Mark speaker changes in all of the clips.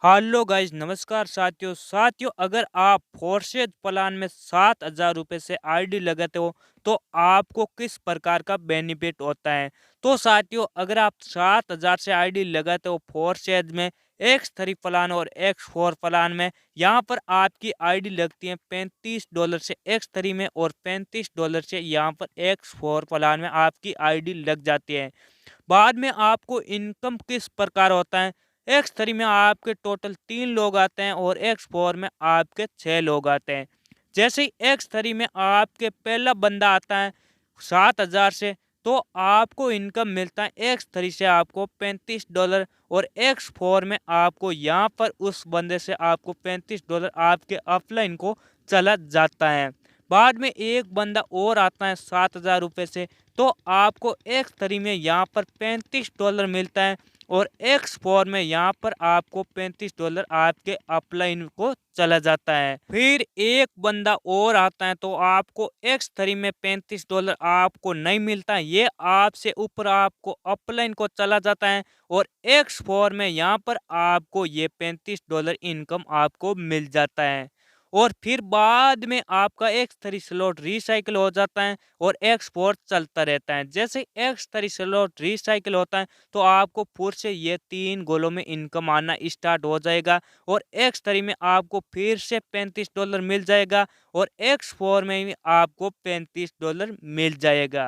Speaker 1: Hello guys, नमस्कार साथियों अगर आप फोर्सेज प्लान में 7,000 रुपये से आईडी लगाते हो तो आपको किस प्रकार का बेनिफिट होता है। तो साथियों, अगर आप 7,000 से आईडी लगाते हो फोर्सेज में X3 प्लान और X4 प्लान में, यहाँ पर आपकी आईडी लगती है $35 से X3 में और $35 से यहाँ पर X4 प्लान में आपकी आईडी लग जाती है। बाद में आपको इनकम किस प्रकार होता है। X3 में आपके टोटल 3 लोग आते हैं और X4 में आपके 6 लोग आते हैं। जैसे ही X3 में आपके पहला बंदा आता है 7,000 से, तो आपको इनकम मिलता है X3 से आपको $35 और X4 में आपको यहाँ पर उस बंदे से आपको $35 आपके अपलाइन को चला जाता है। बाद में एक बंदा और आता है 7,000 रुपये से, तो आपको X3 में यहाँ पर $35 मिलता है और X4 में यहाँ पर आपको $35 आपके अपलाइन को चला जाता है। फिर एक बंदा और आता है तो आपको X3 में $35 आपको नहीं मिलता है, ये आपसे ऊपर आपको अपलाइन को चला जाता है और X4 में यहाँ पर आपको ये $35 इनकम आपको मिल जाता है। और फिर बाद में आपका X3 स्लॉट रिसाइकिल हो जाता है और X4 चलता रहता है। जैसे X3 स्लॉट रिसाइकिल होता है तो आपको फिर से ये 3 गोलों में इनकम आना स्टार्ट हो जाएगा और X3 में आपको फिर से $35 मिल जाएगा और X4 में भी आपको $35 मिल जाएगा।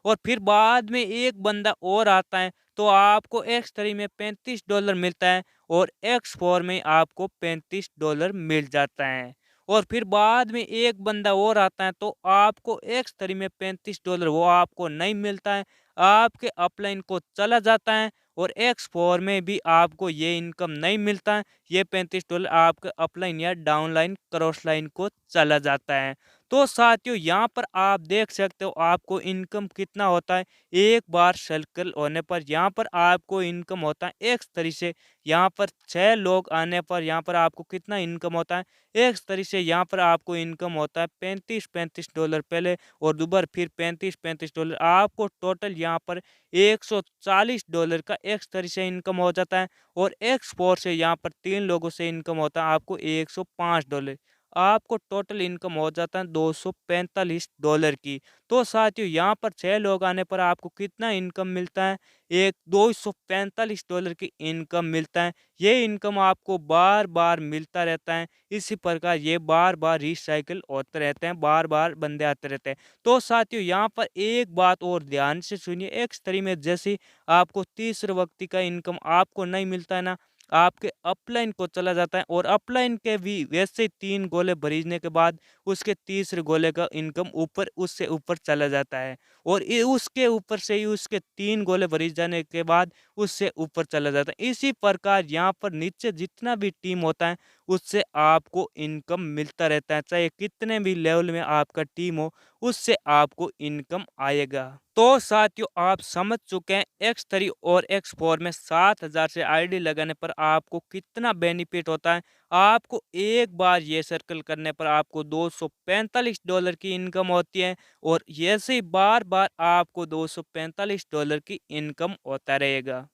Speaker 1: और फिर बाद में एक बंदा और आता है तो आपको X3 में $35 मिलता है और X4 में आपको $35 मिल जाता है। और फिर बाद में एक बंदा और आता है तो आपको X3 में $35 वो आपको नहीं मिलता है, आपके अपलाइन को चला जाता है और X4 में भी आपको ये इनकम नहीं मिलता है, ये $35 आपके अपलाइन या डाउनलाइन क्रॉस लाइन को चला जाता है। तो साथियों, यहाँ पर आप देख सकते हो आपको इनकम कितना होता है। एक बार सर्कल होने पर यहाँ पर आपको इनकम होता है X3 से, यहाँ पर 6 लोग आने पर यहाँ पर आपको कितना इनकम होता है। X3 से यहाँ पर आपको इनकम होता है $35 पहले और दोबारा फिर $35 आपको टोटल यहाँ पर $140 का X3 से इनकम हो जाता है और X4 से यहाँ पर 3 लोगों से इनकम होता है आपको $105। आपको टोटल इनकम हो जाता है $245 की। तो साथियों, यहाँ पर 6 लोग आने पर आपको कितना इनकम मिलता है, एक $245 की इनकम मिलता है। ये इनकम आपको बार बार मिलता रहता है, इसी प्रकार ये बार बार रिसाइकिल होते रहते हैं, बार बार बंदे आते रहते हैं। तो साथियों, यहाँ पर एक बात और ध्यान से सुनिए। X3 में जैसे आपको तीसरे व्यक्ति का इनकम आपको नहीं मिलता है ना, आपके अपलाइन को चला जाता है और अपलाइन के भी वैसे ही 3 गोले भरीजने के बाद उसके तीसरे गोले का इनकम ऊपर उससे ऊपर चला जाता है और उसके ऊपर से ही उसके 3 गोले भरीज जाने के बाद उससे ऊपर चला जाता है। इसी प्रकार यहाँ पर नीचे जितना भी टीम होता है उससे आपको इनकम मिलता रहता है, चाहे कितने भी लेवल में आपका टीम हो, उससे आपको इनकम आएगा। तो साथियों, आप समझ चुके हैं X3 और X4 में 7,000 से आईडी लगाने पर आपको कितना बेनिफिट होता है। आपको एक बार ये सर्कल करने पर आपको $245 की इनकम होती है और ऐसे ही बार बार आपको $245 की इनकम होता रहेगा।